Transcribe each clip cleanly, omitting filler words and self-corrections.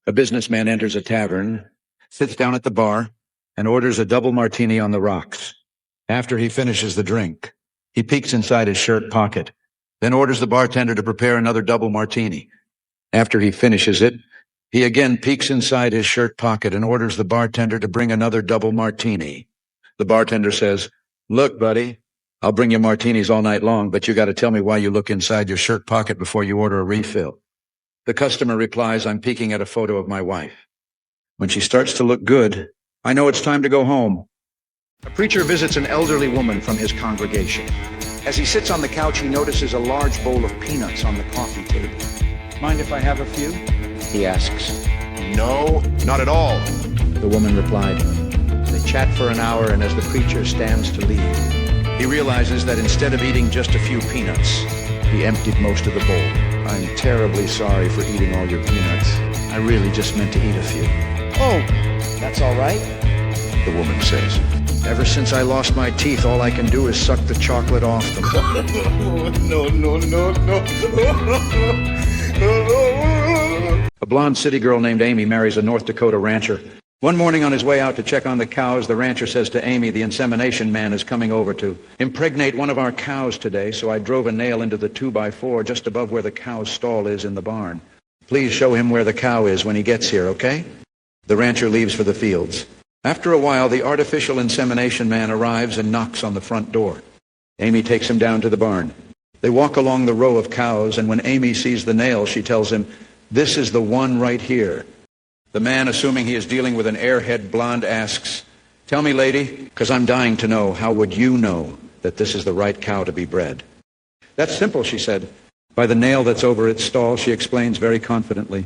A businessman enters a tavern, sits down at the bar, and orders a double martini on the rocks. After he finishes the drink, he peeks inside his shirt pocket, then orders the bartender to prepare another double martini. After he finishes it, he again peeks inside his shirt pocket and orders the bartender to bring another double martini. The bartender says, "Look, buddy, I'll bring you martinis all night long, but you got to tell me why you look inside your shirt pocket before you order a refill." The customer replies, "I'm peeking at a photo of my wife. When she starts to look good, I know it's time to go home." A preacher visits an elderly woman from his congregation. As he sits on the couch, he notices a large bowl of peanuts on the coffee table. "Mind if I have a few?" he asks. "No, not at all," the woman replied. They chat for an hour, and as the preacher stands to leave, he realizes that instead of eating just a few peanuts, he emptied most of the bowl. "I'm terribly sorry for eating all your peanuts. I really just meant to eat a few." "Oh, that's all right," the woman says. "Ever since I lost my teeth, all I can do is suck the chocolate off them." No. A blonde city girl named Amy marries a North Dakota rancher. One morning on his way out to check on the cows, the rancher says to Amy, "The insemination man is coming over to impregnate one of our cows today, so I drove a nail into the 2x4 just above where the cow's stall is in the barn. Please show him where the cow is when he gets here, okay?" The rancher leaves for the fields. After a while, the artificial insemination man arrives and knocks on the front door. Amy takes him down to the barn. They walk along the row of cows, and when Amy sees the nail, she tells him, "This is the one right here." The man, assuming he is dealing with an airhead blonde, asks, "Tell me, lady, because I'm dying to know, how would you know that this is the right cow to be bred?" "That's simple," she said. "By the nail that's over its stall," she explains very confidently.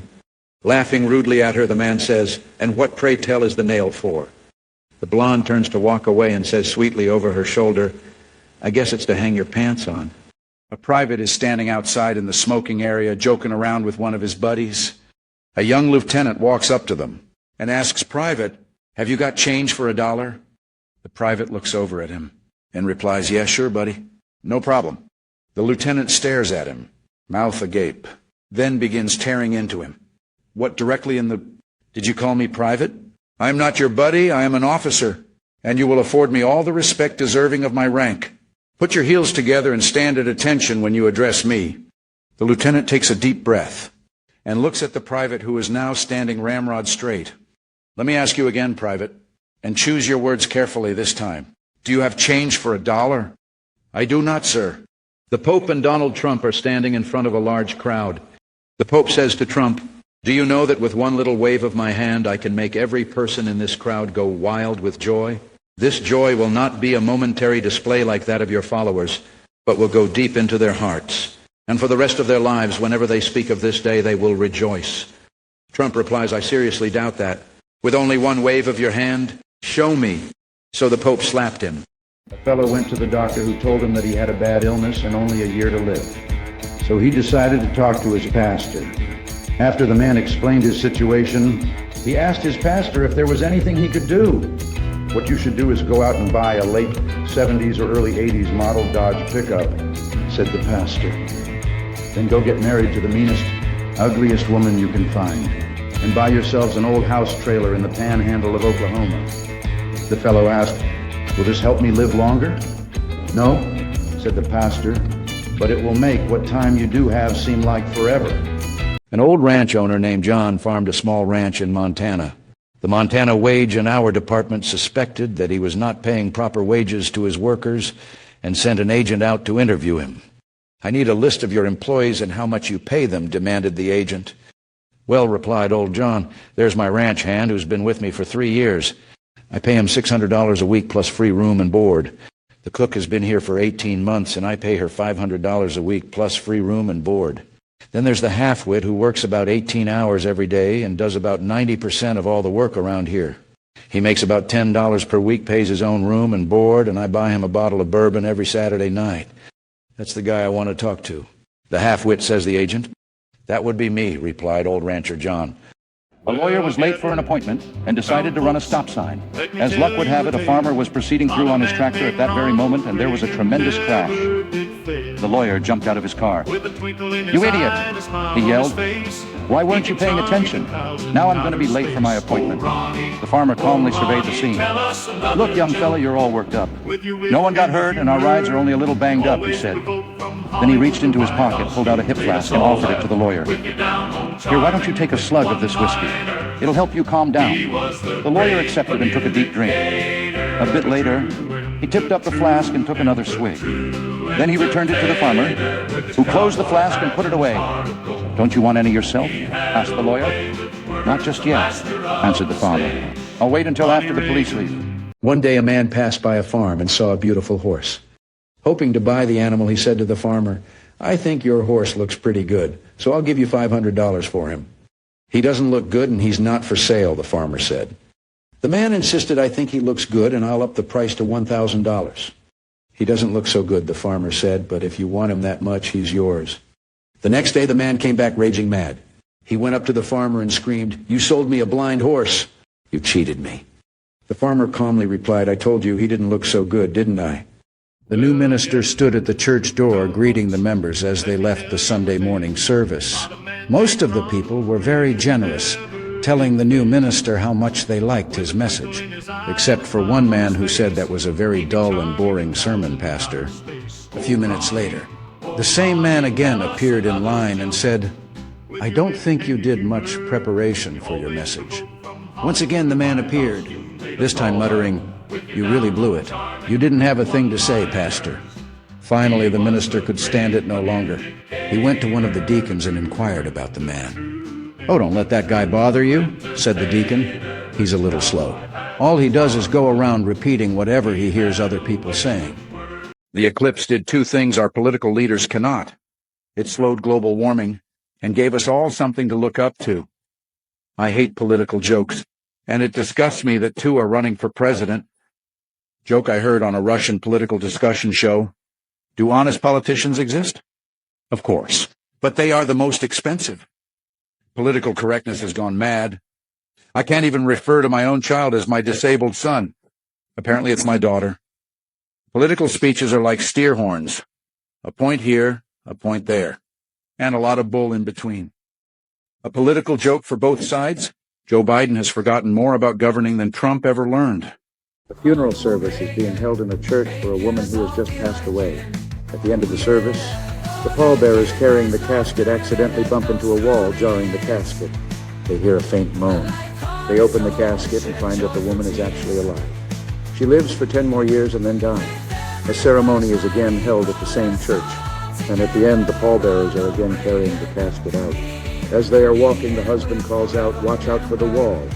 Laughing rudely at her, the man says, "And what, pray tell, is the nail for?" The blonde turns to walk away and says sweetly over her shoulder, "I guess it's to hang your pants on." A private is standing outside in the smoking area, joking around with one of his buddies. A young lieutenant walks up to them and asks, "Private, have you got change for $1?" The private looks over at him and replies, "Yeah, sure, buddy. No problem." The lieutenant stares at him, mouth agape, then begins tearing into him. "What, directly in the... Did you call me private? I am not your buddy, I am an officer, and you will afford me all the respect deserving of my rank. Put your heels together and stand at attention when you address me." The lieutenant takes a deep breath and looks at the private, who is now standing ramrod straight. "Let me ask you again, private, and choose your words carefully this time. Do you have change for $1?" "I do not, sir." The Pope and Donald Trump are standing in front of a large crowd. The Pope says to Trump, "Do you know that with one little wave of my hand I can make every person in this crowd go wild with joy? This joy will not be a momentary display like that of your followers, but will go deep into their hearts. And for the rest of their lives, whenever they speak of this day, they will rejoice." Trump replies, "I seriously doubt that. With only one wave of your hand? Show me." So the Pope slapped him. A fellow went to the doctor, who told him that he had a bad illness and only a year to live. So he decided to talk to his pastor. After the man explained his situation, he asked his pastor if there was anything he could do. "What you should do is go out and buy a late 70s or early 80s model Dodge pickup," said the pastor. "Then go get married to the meanest, ugliest woman you can find, and buy yourselves an old house trailer in the panhandle of Oklahoma." The fellow asked, "Will this help me live longer?" "No," said the pastor, "but it will make what time you do have seem like forever." An old ranch owner named John farmed a small ranch in Montana. The Montana Wage and Hour Department suspected that he was not paying proper wages to his workers and sent an agent out to interview him. "I need a list of your employees and how much you pay them," demanded the agent. "Well," replied old John, "there's my ranch hand who's been with me for 3 years. I pay him $600 a week plus free room and board. The cook has been here for 18 months, and I pay her $500 a week plus free room and board. Then there's the half-wit who works about 18 hours every day and does about 90% of all the work around here. He makes about $10 per week, pays his own room and board, and I buy him a bottle of bourbon every Saturday night. That's the guy I want to talk to." "The half-wit," says the agent. "That would be me," replied old rancher John. A lawyer was late for an appointment and decided to run a stop sign. As luck would have it, a farmer was proceeding through on his tractor at that very moment, and there was a tremendous crash. The lawyer jumped out of his car. "You idiot!" he yelled. "Why weren't you paying attention? Now I'm going to be late for my appointment." The farmer calmly surveyed the scene. "Look, young fella, you're all worked up. No one got hurt, and our rides are only a little banged up," he said. Then he reached into his pocket, pulled out a hip flask, and offered it to the lawyer. "Here, why don't you take a slug of this whiskey? It'll help you calm down." The lawyer accepted and took a deep drink. A bit later, he tipped up the flask and took another swig. Then he returned it to the farmer, who closed the flask and put it away. "Don't you want any yourself?" asked the lawyer. "Not just yet," answered the farmer. "I'll wait until after the police leave." One day a man passed by a farm and saw a beautiful horse. Hoping to buy the animal, he said to the farmer, "I think your horse looks pretty good, so I'll give you $500 for him." "He doesn't look good and he's not for sale," the farmer said. The man insisted, "I think he looks good and I'll up the price to $1,000. "He doesn't look so good," the farmer said, "but if you want him that much, he's yours." The next day the man came back raging mad. He went up to the farmer and screamed, "You sold me a blind horse. You cheated me." The farmer calmly replied, "I told you he didn't look so good, didn't I?" The new minister stood at the church door greeting the members as they left the Sunday morning service. Most of the people were very generous, telling the new minister how much they liked his message, except for one man who said that was a very dull and boring sermon, Pastor. A few minutes later, the same man again appeared in line and said, "I don't think you did much preparation for your message." Once again the man appeared, this time muttering, "You really blew it. You didn't have a thing to say, Pastor." Finally, the minister could stand it no longer. He went to one of the deacons and inquired about the man. "Oh, don't let that guy bother you," said the deacon. "He's a little slow. All he does is go around repeating whatever he hears other people saying." The eclipse did two things our political leaders cannot. It slowed global warming and gave us all something to look up to. I hate political jokes, and it disgusts me that two are running for president. Joke I heard on a Russian political discussion show. Do honest politicians exist? Of course, but they are the most expensive. Political correctness has gone mad. I can't even refer to my own child as my disabled son. Apparently it's my daughter. Political speeches are like steer horns. A point here, a point there, and a lot of bull in between. A political joke for both sides? Joe Biden has forgotten more about governing than Trump ever learned. A funeral service is being held in a church for a woman who has just passed away. At the end of the service, the pallbearers carrying the casket accidentally bump into a wall, jarring the casket. They hear a faint moan. They open the casket and find that the woman is actually alive. She lives for 10 more years and then dies. A ceremony is again held at the same church, and at the end the pallbearers are again carrying the casket out. As they are walking, the husband calls out, "Watch out for the wall."